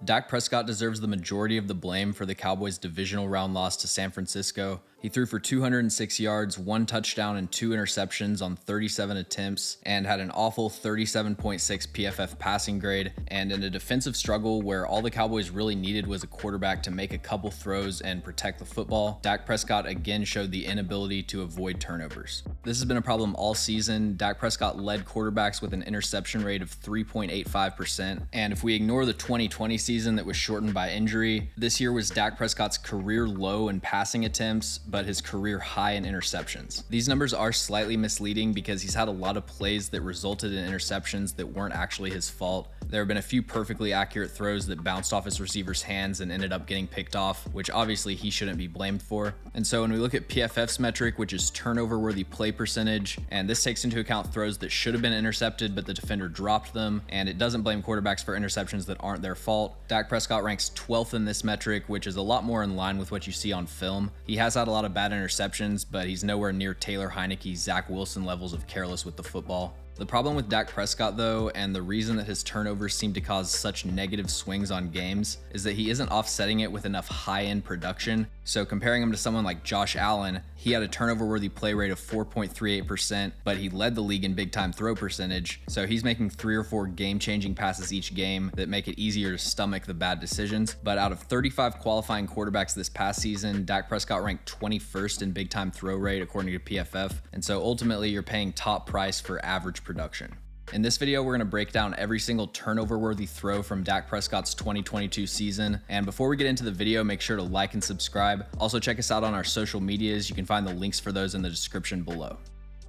Dak Prescott deserves the majority of the blame for the Cowboys' divisional round loss to San Francisco. He threw for 206 yards, 1 touchdown, and 2 interceptions on 37 attempts, and had an awful 37.6 PFF passing grade. And in a defensive struggle where all the Cowboys really needed was a quarterback to make a couple throws and protect the football, Dak Prescott again showed the inability to avoid turnovers. This has been a problem all season. Dak Prescott led quarterbacks with an interception rate of 3.85%. And if we ignore the 2020 season that was shortened by injury, this year was Dak Prescott's career low in passing attempts, but his career high in interceptions. These numbers are slightly misleading because he's had a lot of plays that resulted in interceptions that weren't actually his fault. There have been a few perfectly accurate throws that bounced off his receiver's hands and ended up getting picked off, which obviously he shouldn't be blamed for. And so when we look at PFF's metric, which is turnover-worthy play percentage, and this takes into account throws that should have been intercepted but the defender dropped them, and it doesn't blame quarterbacks for interceptions that aren't their fault. Dak Prescott ranks 12th in this metric, which is a lot more in line with what you see on film. He has had a lot of bad interceptions, but he's nowhere near Taylor Heinicke, Zach Wilson levels of careless with the football. The problem with Dak Prescott, though, and the reason that his turnovers seem to cause such negative swings on games, is that he isn't offsetting it with enough high-end production. So comparing him to someone like Josh Allen, he had a turnover-worthy play rate of 4.38%, but he led the league in big-time throw percentage, so he's making 3 or 4 game-changing passes each game that make it easier to stomach the bad decisions. But out of 35 qualifying quarterbacks this past season, Dak Prescott ranked 21st in big-time throw rate according to PFF, and so ultimately you're paying top price for average production. In this video, we're going to break down every single turnover-worthy throw from Dak Prescott's 2022 season. And before we get into the video, make sure to like and subscribe. Also, check us out on our social medias. You can find the links for those in the description below.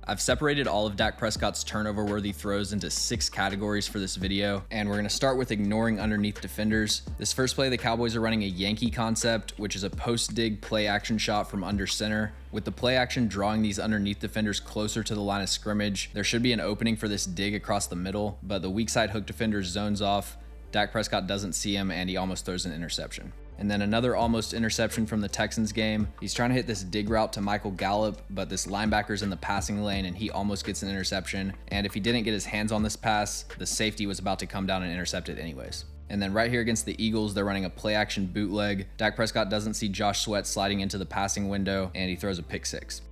I've separated all of Dak Prescott's turnover-worthy throws into 6 categories for this video, and we're going to start with ignoring underneath defenders. This first play, the Cowboys are running a Yankee concept, which is a post-dig play-action shot from under center. With the play action drawing these underneath defenders closer to the line of scrimmage, there should be an opening for this dig across the middle, but the weak side hook defender zones off. Dak Prescott doesn't see him, and he almost throws an interception. And then another almost interception from the Texans game. He's trying to hit this dig route to Michael Gallup, but this linebacker's in the passing lane and he almost gets an interception. And if he didn't get his hands on this pass, the safety was about to come down and intercept it anyways. And then right here against the Eagles, they're running a play action bootleg. Dak Prescott doesn't see Josh Sweat sliding into the passing window and he throws a pick 6.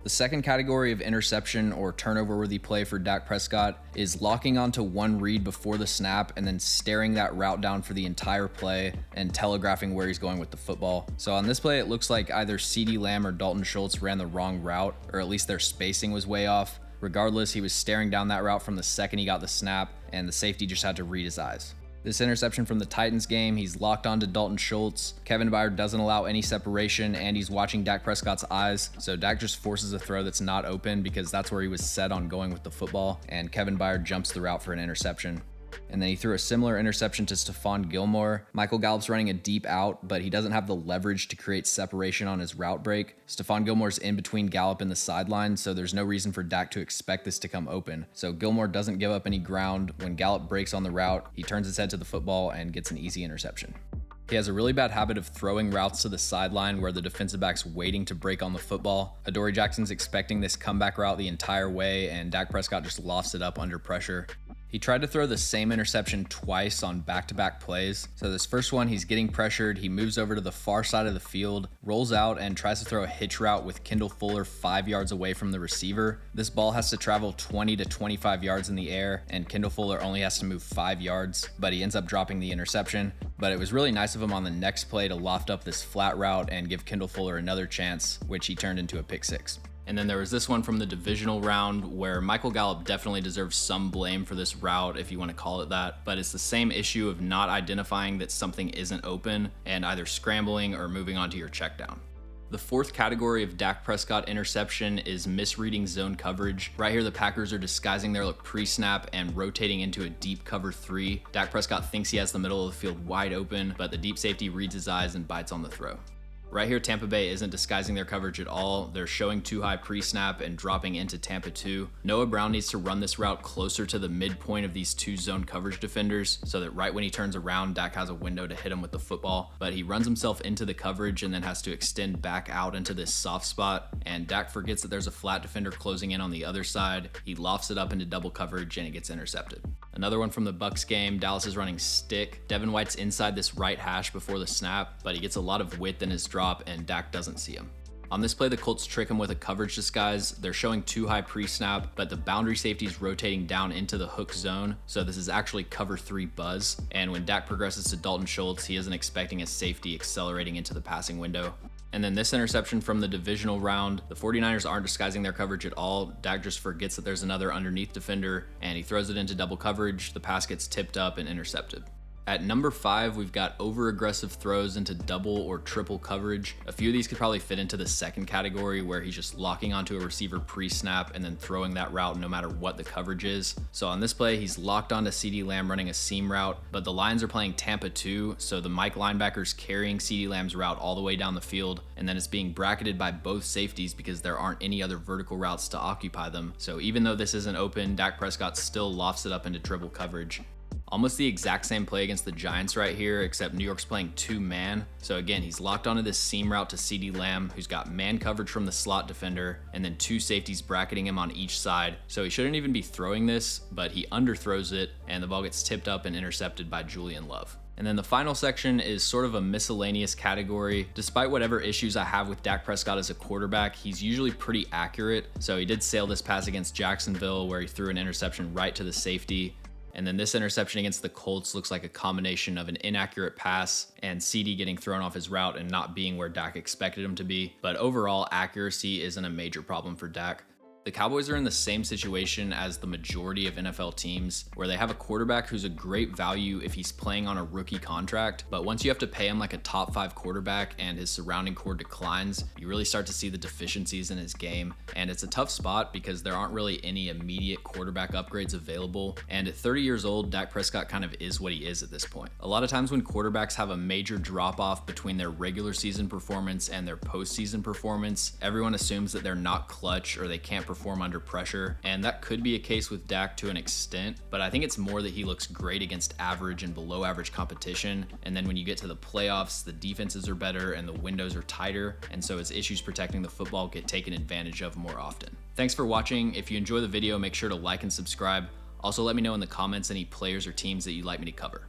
The second category of interception or turnover-worthy play for Dak Prescott is locking onto one read before the snap and then staring that route down for the entire play and telegraphing where he's going with the football. So on this play, it looks like either CeeDee Lamb or Dalton Schultz ran the wrong route, or at least their spacing was way off. Regardless, he was staring down that route from the second he got the snap, and the safety just had to read his eyes. This interception from the Titans game, he's locked onto Dalton Schultz. Kevin Byard doesn't allow any separation, and he's watching Dak Prescott's eyes. So Dak just forces a throw that's not open because that's where he was set on going with the football, and Kevin Byard jumps the route for an interception. And then he threw a similar interception to Stephon Gilmore. Michael Gallup's running a deep out, but he doesn't have the leverage to create separation on his route break. Stephon Gilmore's in between Gallup and the sideline, so there's no reason for Dak to expect this to come open. So Gilmore doesn't give up any ground. When Gallup breaks on the route, he turns his head to the football and gets an easy interception. He has a really bad habit of throwing routes to the sideline where the defensive back's waiting to break on the football. Adoree Jackson's expecting this comeback route the entire way, and Dak Prescott just lofts it up under pressure. He tried to throw the same interception twice on back-to-back plays. So this first one, he's getting pressured. He moves over to the far side of the field, rolls out, and tries to throw a hitch route with Kendall Fuller 5 yards away from the receiver. This ball has to travel 20 to 25 yards in the air, and Kendall Fuller only has to move 5 yards, but he ends up dropping the interception. But it was really nice of him on the next play to loft up this flat route and give Kendall Fuller another chance, which he turned into a pick 6. And then there was this one from the divisional round where Michael Gallup definitely deserves some blame for this route, if you want to call it that, but it's the same issue of not identifying that something isn't open and either scrambling or moving onto your check down. The fourth category of Dak Prescott interception is misreading zone coverage. Right here, the Packers are disguising their look pre-snap and rotating into a deep cover 3. Dak Prescott thinks he has the middle of the field wide open, but the deep safety reads his eyes and bites on the throw. Right here, Tampa Bay isn't disguising their coverage at all. They're showing too high pre-snap and dropping into Tampa 2. Noah Brown needs to run this route closer to the midpoint of these 2 zone coverage defenders so that right when he turns around, Dak has a window to hit him with the football. But he runs himself into the coverage and then has to extend back out into this soft spot. And Dak forgets that there's a flat defender closing in on the other side. He lofts it up into double coverage and it gets intercepted. Another one from the Bucks game, Dallas is running stick. Devin White's inside this right hash before the snap, but he gets a lot of width in his drop and Dak doesn't see him. On this play, the Colts trick him with a coverage disguise. They're showing too high pre-snap, but the boundary safety is rotating down into the hook zone, so this is actually cover 3 buzz. And when Dak progresses to Dalton Schultz, he isn't expecting a safety accelerating into the passing window. And then this interception from the divisional round, the 49ers aren't disguising their coverage at all. Dak just forgets that there's another underneath defender, and he throws it into double coverage. The pass gets tipped up and intercepted. At number 5, we've got over-aggressive throws into double or triple coverage. A few of these could probably fit into the second category where he's just locking onto a receiver pre-snap and then throwing that route no matter what the coverage is. So on this play, he's locked onto CeeDee Lamb running a seam route, but the Lions are playing Tampa 2, so the Mike linebacker's carrying CeeDee Lamb's route all the way down the field, and then it's being bracketed by both safeties because there aren't any other vertical routes to occupy them. So even though this isn't open, Dak Prescott still lofts it up into triple coverage. Almost the exact same play against the Giants right here, except New York's playing 2-man. So again, he's locked onto this seam route to CeeDee Lamb, who's got man coverage from the slot defender, and then 2 safeties bracketing him on each side. So he shouldn't even be throwing this, but he underthrows it, and the ball gets tipped up and intercepted by Julian Love. And then the final section is sort of a miscellaneous category. Despite whatever issues I have with Dak Prescott as a quarterback, he's usually pretty accurate. So he did sail this pass against Jacksonville where he threw an interception right to the safety. And then this interception against the Colts looks like a combination of an inaccurate pass and CeeDee getting thrown off his route and not being where Dak expected him to be. But overall, accuracy isn't a major problem for Dak. The Cowboys are in the same situation as the majority of NFL teams, where they have a quarterback who's a great value if he's playing on a rookie contract, but once you have to pay him like a top 5 quarterback and his surrounding core declines, you really start to see the deficiencies in his game. And it's a tough spot because there aren't really any immediate quarterback upgrades available. And at 30 years old, Dak Prescott kind of is what he is at this point. A lot of times when quarterbacks have a major drop off between their regular season performance and their postseason performance, everyone assumes that they're not clutch or they can't perform under pressure, and that could be a case with Dak to an extent, but I think it's more that he looks great against average and below average competition, and then when you get to the playoffs, the defenses are better and the windows are tighter, and so his issues protecting the football get taken advantage of more often. Thanks for watching. If you enjoy the video, make sure to like and subscribe. Also, let me know in the comments any players or teams that you'd like me to cover.